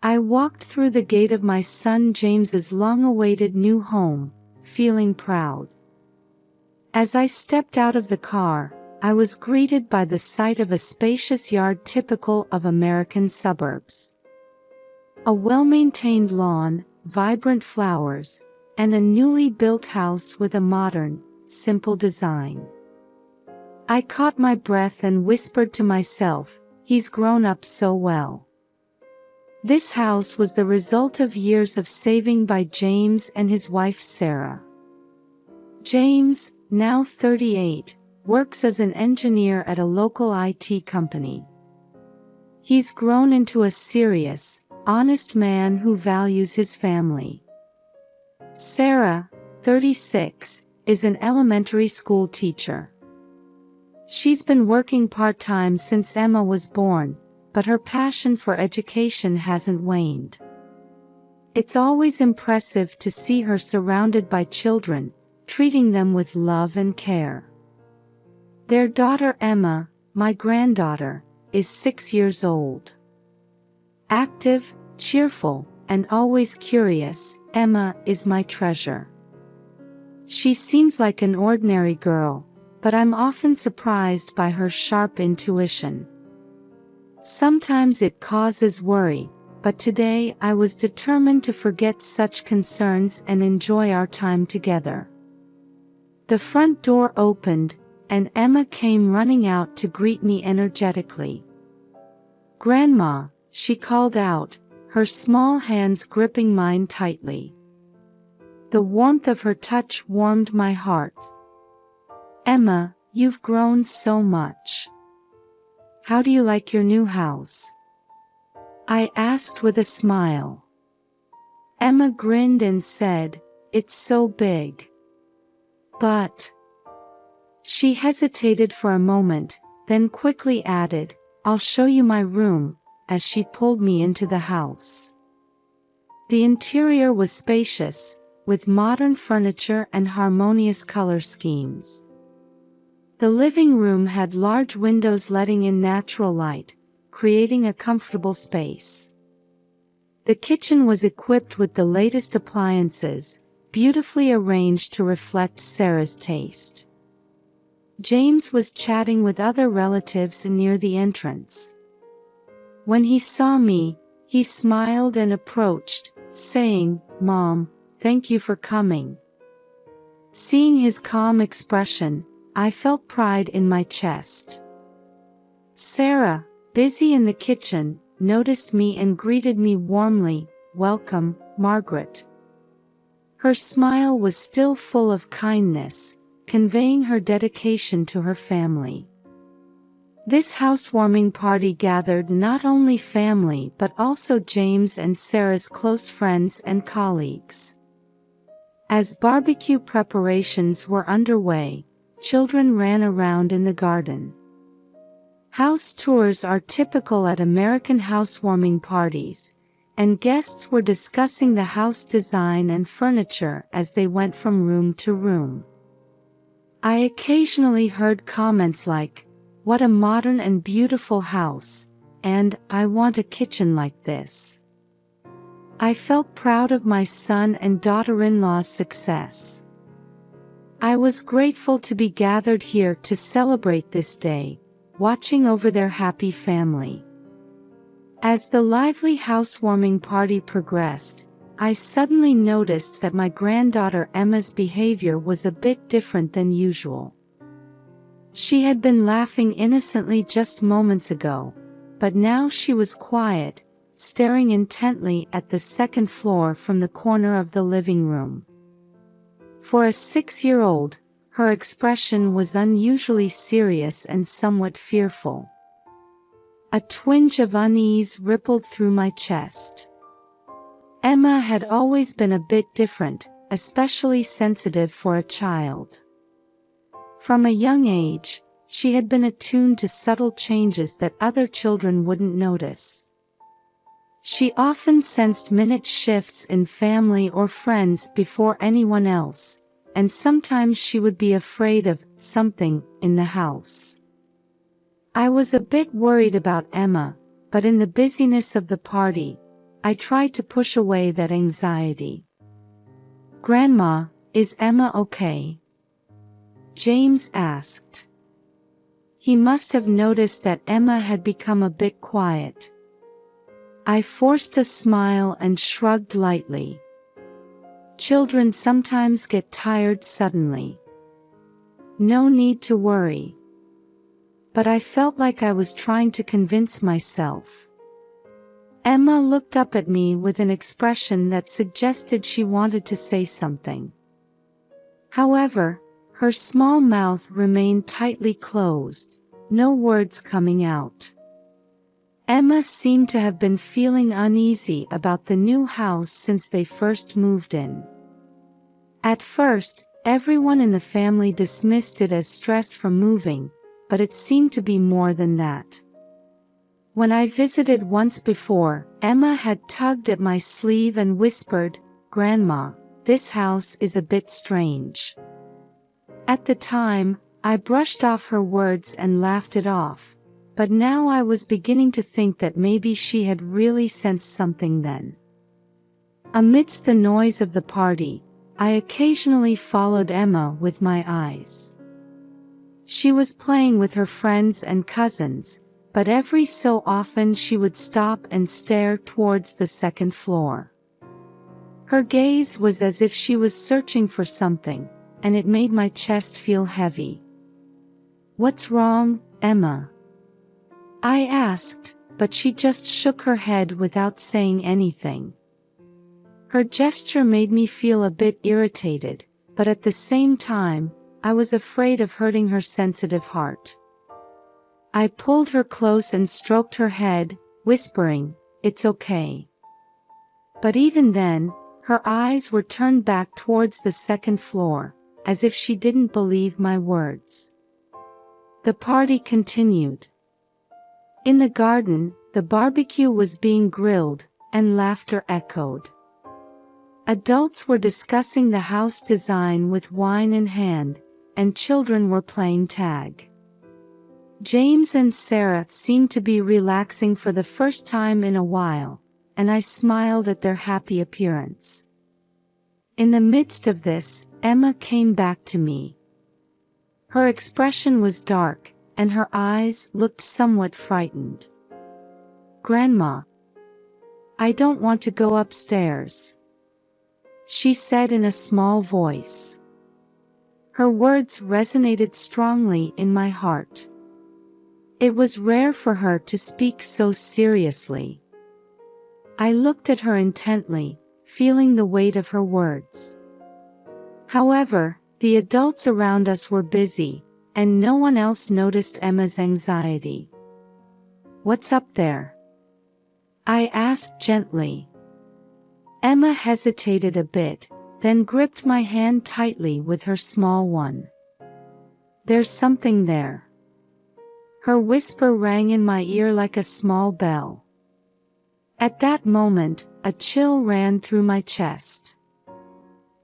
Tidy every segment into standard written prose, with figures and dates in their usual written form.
I walked through the gate of my son James's long-awaited new home, feeling proud. As I stepped out of the car, I was greeted by the sight of a spacious yard typical of American suburbs. A well-maintained lawn, vibrant flowers, and a newly built house with a modern, simple design. I caught my breath and whispered to myself, "He's grown up so well." This house was the result of years of saving by James and his wife Sarah. James, now 38, works as an engineer at a local IT company. He's grown into a serious, honest man who values his family. Sarah, 36, is an elementary school teacher. She's been working part-time since Emma was born, but her passion for education hasn't waned. It's always impressive to see her surrounded by children, treating them with love and care. Their daughter Emma, my granddaughter, is 6 years old. Active, cheerful, and always curious, Emma is my treasure. She seems like an ordinary girl, but I'm often surprised by her sharp intuition. Sometimes it causes worry, but today I was determined to forget such concerns and enjoy our time together. The front door opened, and Emma came running out to greet me energetically. "Grandma," she called out, her small hands gripping mine tightly. The warmth of her touch warmed my heart. "Emma, you've grown so much. How do you like your new house?" I asked with a smile. Emma grinned and said, "It's so big." But she hesitated for a moment, then quickly added, "I'll show you my room," as she pulled me into the house. The interior was spacious, with modern furniture and harmonious color schemes. The living room had large windows letting in natural light, creating a comfortable space. The kitchen was equipped with the latest appliances, beautifully arranged to reflect Sarah's taste. James was chatting with other relatives near the entrance. When he saw me, he smiled and approached, saying, "Mom, thank you for coming." Seeing his calm expression, I felt pride in my chest. Sarah, busy in the kitchen, noticed me and greeted me warmly, "Welcome, Margaret." Her smile was still full of kindness, conveying her dedication to her family. This housewarming party gathered not only family but also James and Sarah's close friends and colleagues. As barbecue preparations were underway, children ran around in the garden. House tours are typical at American housewarming parties, and guests were discussing the house design and furniture as they went from room to room. I occasionally heard comments like, "What a modern and beautiful house," and "I want a kitchen like this." I felt proud of my son and daughter-in-law's success. I was grateful to be gathered here to celebrate this day, watching over their happy family. As the lively housewarming party progressed, I suddenly noticed that my granddaughter Emma's behavior was a bit different than usual. She had been laughing innocently just moments ago, but now she was quiet, staring intently at the second floor from the corner of the living room. For a 6-year-old, her expression was unusually serious and somewhat fearful. A twinge of unease rippled through my chest. Emma had always been a bit different, especially sensitive for a child. From a young age, she had been attuned to subtle changes that other children wouldn't notice. She often sensed minute shifts in family or friends before anyone else, and sometimes she would be afraid of something in the house. I was a bit worried about Emma, but in the busyness of the party, I tried to push away that anxiety. "Grandma, is Emma okay?" James asked. He must have noticed that Emma had become a bit quiet. I forced a smile and shrugged lightly. Children sometimes get tired suddenly. No need to worry. But I felt like I was trying to convince myself. Emma looked up at me with an expression that suggested she wanted to say something. However, her small mouth remained tightly closed, no words coming out. Emma seemed to have been feeling uneasy about the new house since they first moved in. At first, everyone in the family dismissed it as stress from moving, but it seemed to be more than that. When I visited once before, Emma had tugged at my sleeve and whispered, "Grandma, this house is a bit strange." At the time, I brushed off her words and laughed it off, but now I was beginning to think that maybe she had really sensed something then. Amidst the noise of the party, I occasionally followed Emma with my eyes. She was playing with her friends and cousins, but every so often she would stop and stare towards the second floor. Her gaze was as if she was searching for something, and it made my chest feel heavy. "What's wrong, Emma?" I asked, but she just shook her head without saying anything. Her gesture made me feel a bit irritated, but at the same time, I was afraid of hurting her sensitive heart. I pulled her close and stroked her head, whispering, "It's okay." But even then, her eyes were turned back towards the second floor, as if she didn't believe my words. The party continued. In the garden, the barbecue was being grilled, and laughter echoed. Adults were discussing the house design with wine in hand, and children were playing tag. James and Sarah seemed to be relaxing for the first time in a while, and I smiled at their happy appearance. In the midst of this, Emma came back to me. Her expression was dark, and her eyes looked somewhat frightened. "Grandma, I don't want to go upstairs," she said in a small voice. Her words resonated strongly in my heart. It was rare for her to speak so seriously. I looked at her intently, feeling the weight of her words. However, the adults around us were busy, and no one else noticed Emma's anxiety. "What's up there?" I asked gently. Emma hesitated a bit, then gripped my hand tightly with her small one. "There's something there." Her whisper rang in my ear like a small bell. At that moment, a chill ran through my chest.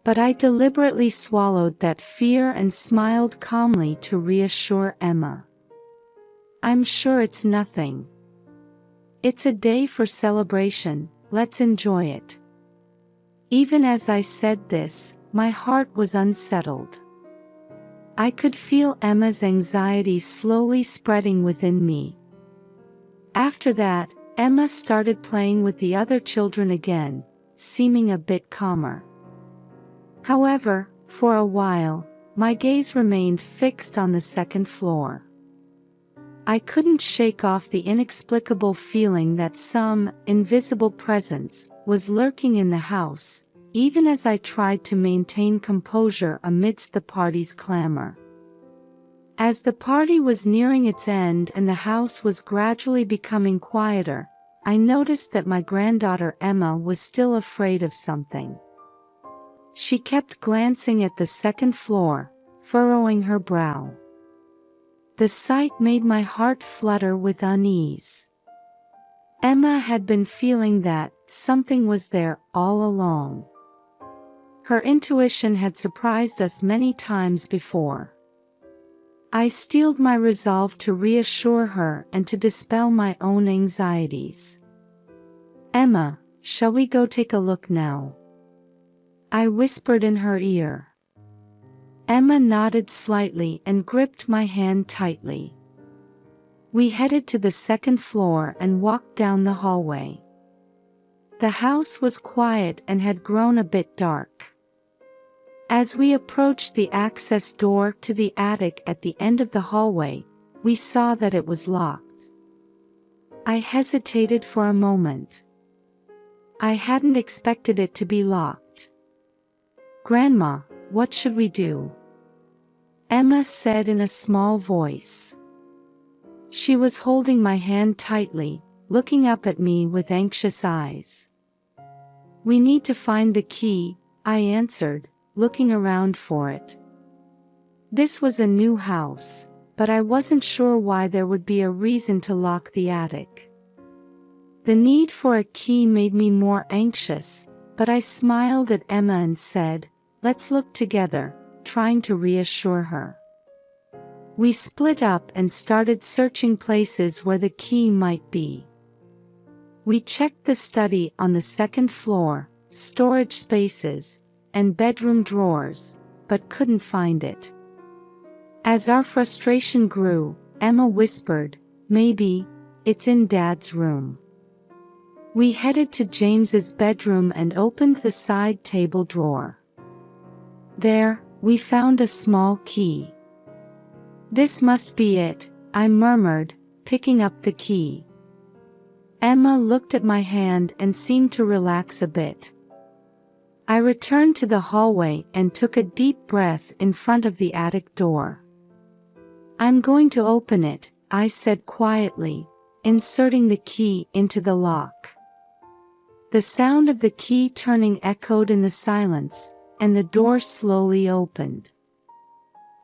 But I deliberately swallowed that fear and smiled calmly to reassure Emma. "I'm sure it's nothing. It's a day for celebration, let's enjoy it." Even as I said this, my heart was unsettled. I could feel Emma's anxiety slowly spreading within me. After that, Emma started playing with the other children again, seeming a bit calmer. However, for a while, my gaze remained fixed on the second floor. I couldn't shake off the inexplicable feeling that some invisible presence was lurking in the house, even as I tried to maintain composure amidst the party's clamor. As the party was nearing its end and the house was gradually becoming quieter, I noticed that my granddaughter Emma was still afraid of something. She kept glancing at the second floor, furrowing her brow. The sight made my heart flutter with unease. Emma had been feeling that something was there all along. Her intuition had surprised us many times before. I steeled my resolve to reassure her and to dispel my own anxieties. "Emma, shall we go take a look now?" I whispered in her ear. Emma nodded slightly and gripped my hand tightly. We headed to the second floor and walked down the hallway. The house was quiet and had grown a bit dark. As we approached the access door to the attic at the end of the hallway, we saw that it was locked. I hesitated for a moment. I hadn't expected it to be locked. "Grandma, what should we do?" Emma said in a small voice. She was holding my hand tightly, looking up at me with anxious eyes. "We need to find the key," I answered, looking around for it. This was a new house, but I wasn't sure why there would be a reason to lock the attic. The need for a key made me more anxious, but I smiled at Emma and said, "Let's look together," trying to reassure her. We split up and started searching places where the key might be. We checked the study on the second floor, storage spaces, and bedroom drawers, but couldn't find it. As our frustration grew, Emma whispered, "Maybe it's in Dad's room." We headed to James's bedroom and opened the side table drawer. There, we found a small key. "This must be it," I murmured, picking up the key. Emma looked at my hand and seemed to relax a bit. I returned to the hallway and took a deep breath in front of the attic door. "I'm going to open it," I said quietly, inserting the key into the lock. The sound of the key turning echoed in the silence, and the door slowly opened.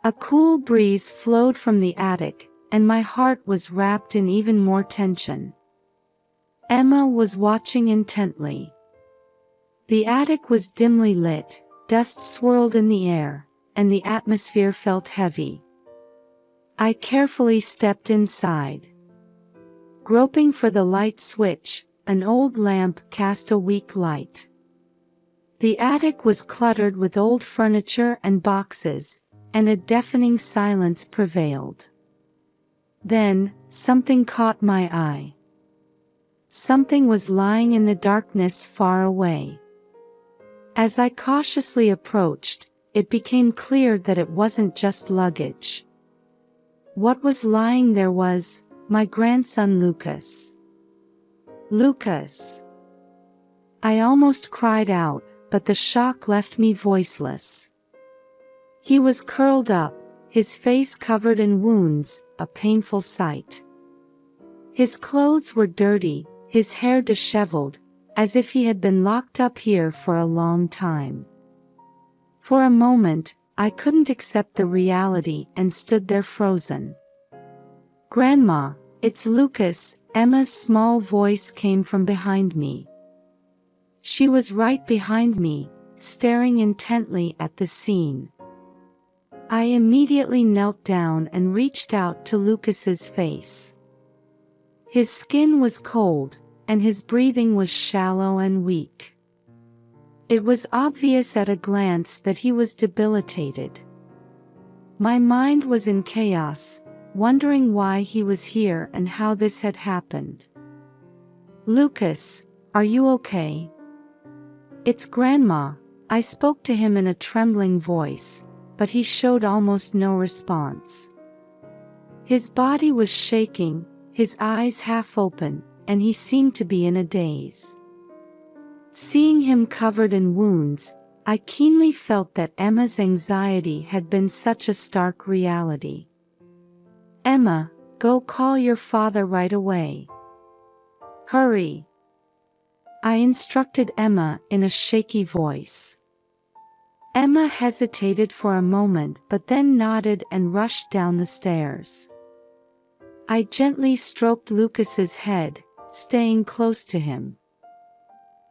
A cool breeze flowed from the attic, and my heart was wrapped in even more tension. Emma was watching intently. The attic was dimly lit, dust swirled in the air, and the atmosphere felt heavy. I carefully stepped inside. Groping for the light switch, an old lamp cast a weak light. The attic was cluttered with old furniture and boxes, and a deafening silence prevailed. Then, something caught my eye. Something was lying in the darkness far away. As I cautiously approached, it became clear that it wasn't just luggage. What was lying there was my grandson Lucas. "Lucas!" I almost cried out, but the shock left me voiceless. He was curled up, his face covered in wounds, a painful sight. His clothes were dirty, his hair disheveled, as if he had been locked up here for a long time. For a moment, I couldn't accept the reality and stood there frozen. "Grandma, it's Lucas," Emma's small voice came from behind me. She was right behind me, staring intently at the scene. I immediately knelt down and reached out to Lucas's face. His skin was cold, and his breathing was shallow and weak. It was obvious at a glance that he was debilitated. My mind was in chaos, wondering why he was here and how this had happened. "Lucas, are you okay?" "It's Grandma," I spoke to him in a trembling voice, but he showed almost no response. His body was shaking, his eyes half open, and he seemed to be in a daze. Seeing him covered in wounds, I keenly felt that Emma's anxiety had been such a stark reality. "Emma, go call your father right away. Hurry!" I instructed Emma in a shaky voice. Emma hesitated for a moment but then nodded and rushed down the stairs. I gently stroked Lucas's head, staying close to him.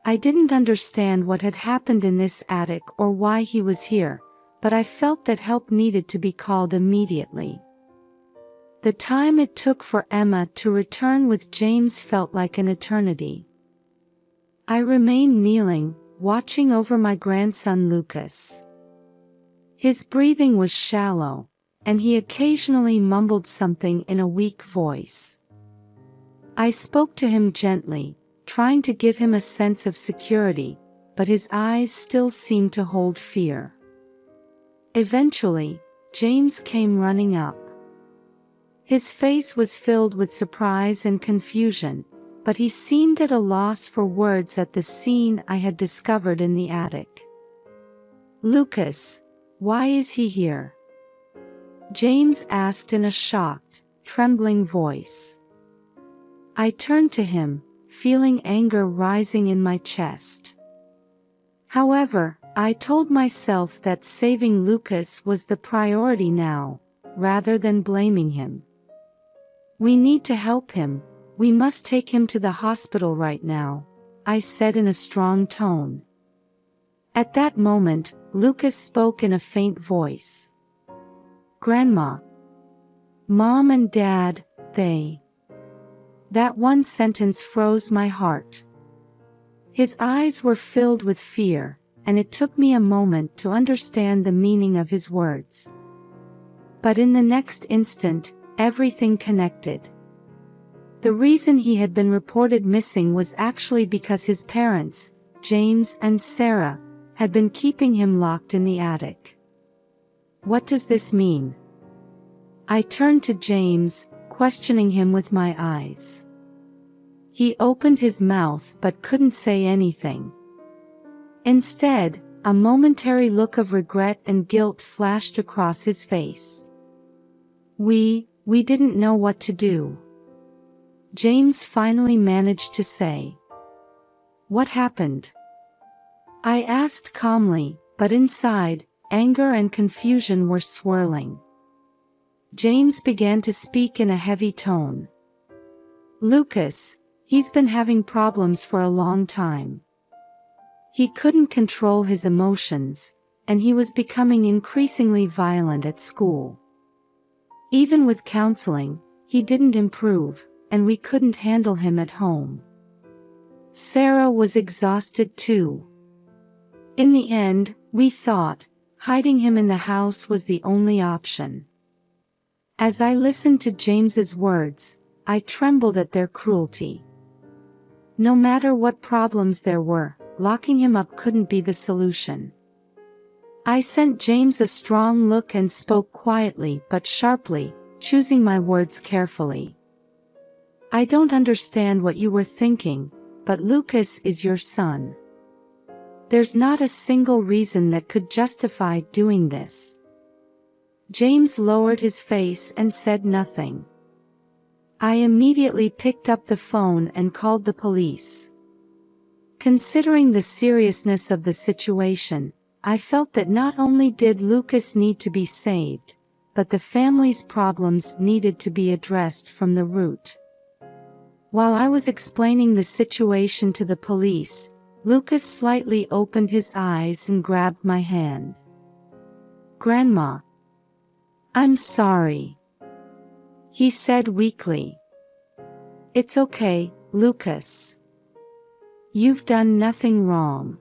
I didn't understand what had happened in this attic or why he was here, but I felt that help needed to be called immediately. The time it took for Emma to return with James felt like an eternity. I remained kneeling, watching over my grandson Lucas. His breathing was shallow, and he occasionally mumbled something in a weak voice. I spoke to him gently, trying to give him a sense of security, but his eyes still seemed to hold fear. Eventually, James came running up. His face was filled with surprise and confusion, but he seemed at a loss for words at the scene I had discovered in the attic. "Lucas, why is he here?" James asked in a shocked, trembling voice. I turned to him, feeling anger rising in my chest. However, I told myself that saving Lucas was the priority now, rather than blaming him. "We need to help him, we must take him to the hospital right now," I said in a strong tone. At that moment, Lucas spoke in a faint voice. "Grandma. Mom and Dad, they..." That one sentence froze my heart. His eyes were filled with fear, and it took me a moment to understand the meaning of his words. But in the next instant, everything connected. The reason he had been reported missing was actually because his parents, James and Sarah, had been keeping him locked in the attic. What does this mean? I turned to James, questioning him with my eyes. He opened his mouth but couldn't say anything. Instead, a momentary look of regret and guilt flashed across his face. We didn't know what to do." James finally managed to say. "What happened?" I asked calmly, but inside, anger and confusion were swirling. James began to speak in a heavy tone. "Lucas, he's been having problems for a long time. He couldn't control his emotions, and he was becoming increasingly violent at school. Even with counseling, he didn't improve, and we couldn't handle him at home. Sarah was exhausted too. In the end, we thought, hiding him in the house was the only option." As I listened to James's words, I trembled at their cruelty. No matter what problems there were, locking him up couldn't be the solution. I sent James a strong look and spoke quietly but sharply, choosing my words carefully. "I don't understand what you were thinking, but Lucas is your son. There's not a single reason that could justify doing this." James lowered his face and said nothing. I immediately picked up the phone and called the police. Considering the seriousness of the situation, I felt that not only did Lucas need to be saved, but the family's problems needed to be addressed from the root. While I was explaining the situation to the police, Lucas slightly opened his eyes and grabbed my hand. "Grandma. I'm sorry," he said weakly. "It's okay, Lucas. You've done nothing wrong."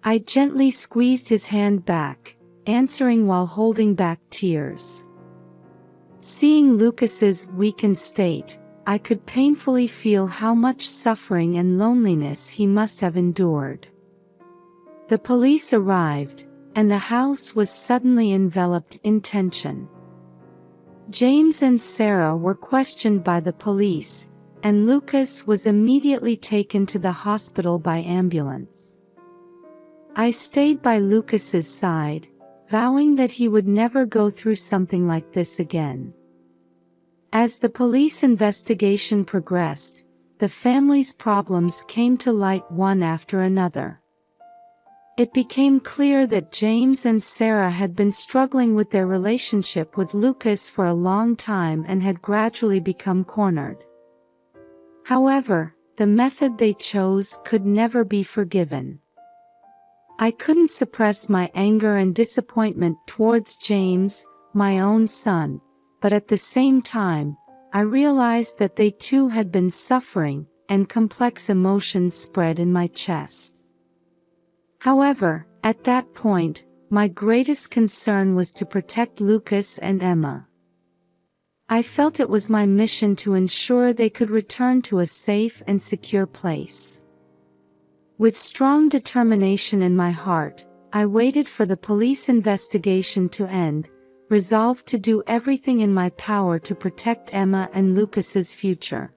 I gently squeezed his hand back, answering while holding back tears. Seeing Lucas's weakened state, I could painfully feel how much suffering and loneliness he must have endured. The police arrived, and the house was suddenly enveloped in tension. James and Sarah were questioned by the police, and Lucas was immediately taken to the hospital by ambulance. I stayed by Lucas's side, vowing that he would never go through something like this again. As the police investigation progressed, the family's problems came to light one after another. It became clear that James and Sarah had been struggling with their relationship with Lucas for a long time and had gradually become cornered. However, the method they chose could never be forgiven. I couldn't suppress my anger and disappointment towards James, my own son, but at the same time, I realized that they too had been suffering, and complex emotions spread in my chest. However, at that point, my greatest concern was to protect Lucas and Emma. I felt it was my mission to ensure they could return to a safe and secure place. With strong determination in my heart, I waited for the police investigation to end, resolved to do everything in my power to protect Emma and Lucas's future.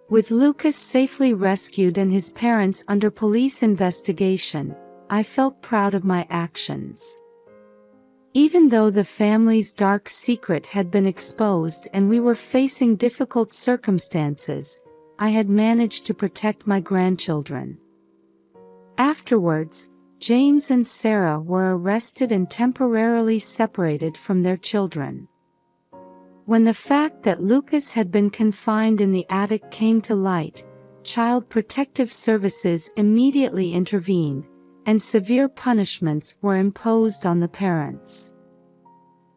With Lucas safely rescued and his parents under police investigation, I felt proud of my actions. Even though the family's dark secret had been exposed and we were facing difficult circumstances, I had managed to protect my grandchildren. Afterwards, James and Sarah were arrested and temporarily separated from their children. When the fact that Lucas had been confined in the attic came to light, Child Protective Services immediately intervened, and severe punishments were imposed on the parents.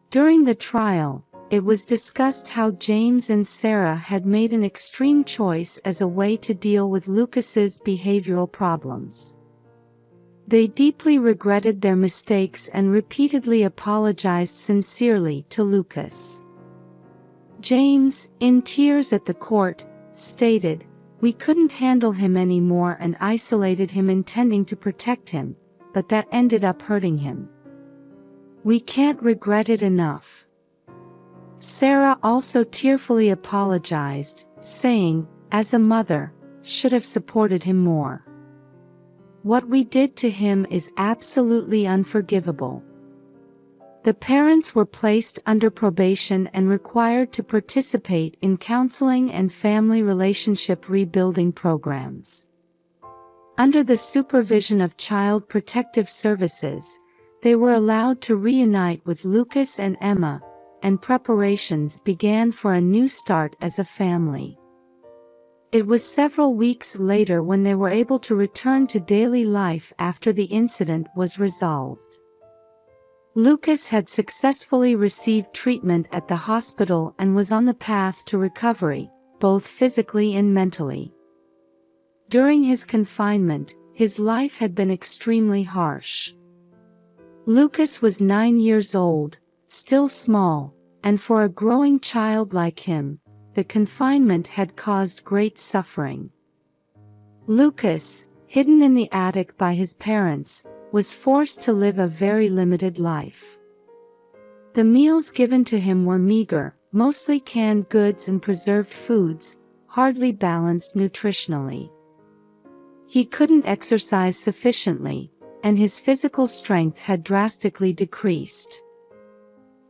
During the trial, it was discussed how James and Sarah had made an extreme choice as a way to deal with Lucas's behavioral problems. They deeply regretted their mistakes and repeatedly apologized sincerely to Lucas. James, in tears at the court, stated, "We couldn't handle him anymore and isolated him intending to protect him, but that ended up hurting him. We can't regret it enough." Sarah also tearfully apologized, saying, "As a mother, should have supported him more. What we did to him is absolutely unforgivable." The parents were placed under probation and required to participate in counseling and family relationship rebuilding programs. Under the supervision of Child Protective Services, they were allowed to reunite with Lucas and Emma, and preparations began for a new start as a family. It was several weeks later when they were able to return to daily life after the incident was resolved. Lucas had successfully received treatment at the hospital and was on the path to recovery, both physically and mentally. During his confinement, his life had been extremely harsh. Lucas was 9 years old, still small, and for a growing child like him, the confinement had caused great suffering. Lucas, hidden in the attic by his parents, was forced to live a very limited life. The meals given to him were meager, mostly canned goods and preserved foods, hardly balanced nutritionally. He couldn't exercise sufficiently, and his physical strength had drastically decreased.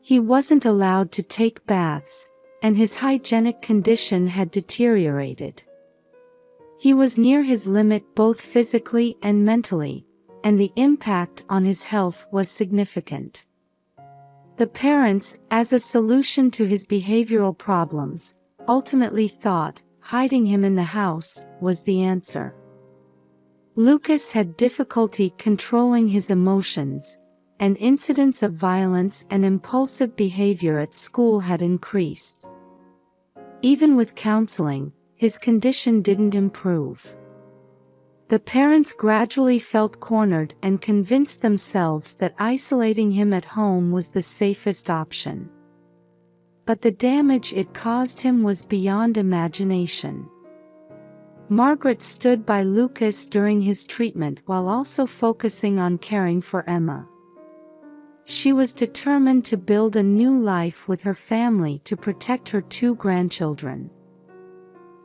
He wasn't allowed to take baths, and his hygienic condition had deteriorated. He was near his limit both physically and mentally, and the impact on his health was significant. The parents, as a solution to his behavioral problems, ultimately thought hiding him in the house was the answer. Lucas had difficulty controlling his emotions, and incidents of violence and impulsive behavior at school had increased. Even with counseling, his condition didn't improve. The parents gradually felt cornered and convinced themselves that isolating him at home was the safest option. But the damage it caused him was beyond imagination. Margaret stood by Lucas during his treatment while also focusing on caring for Emma. She was determined to build a new life with her family to protect her 2 grandchildren.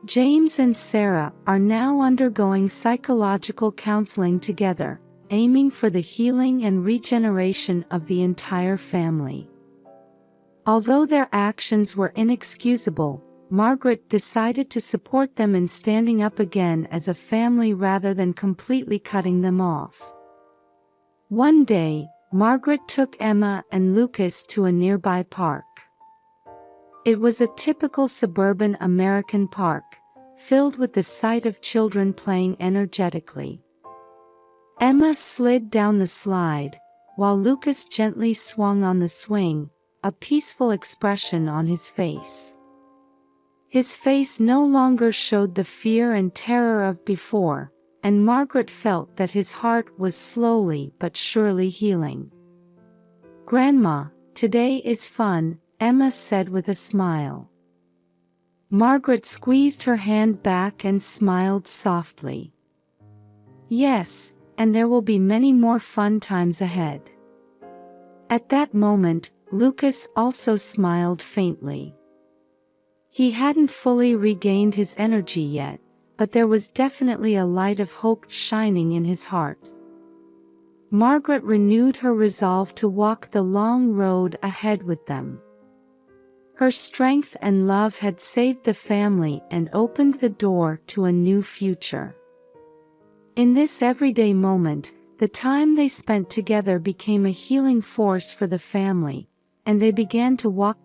James and Sarah are now undergoing psychological counseling together, aiming for the healing and regeneration of the entire family. Although their actions were inexcusable, Margaret decided to support them in standing up again as a family rather than completely cutting them off. One day, Margaret took Emma and Lucas to a nearby park. It was a typical suburban American park, filled with the sight of children playing energetically. Emma slid down the slide, while Lucas gently swung on the swing, a peaceful expression on his face. His face no longer showed the fear and terror of before, and Margaret felt that his heart was slowly but surely healing. "Grandma, today is fun," Emma said with a smile. Margaret squeezed her hand back and smiled softly. "Yes, and there will be many more fun times ahead." At that moment, Lucas also smiled faintly. He hadn't fully regained his energy yet, but there was definitely a light of hope shining in his heart. Margaret renewed her resolve to walk the long road ahead with them. Her strength and love had saved the family and opened the door to a new future. In this everyday moment, the time they spent together became a healing force for the family, and they began to walk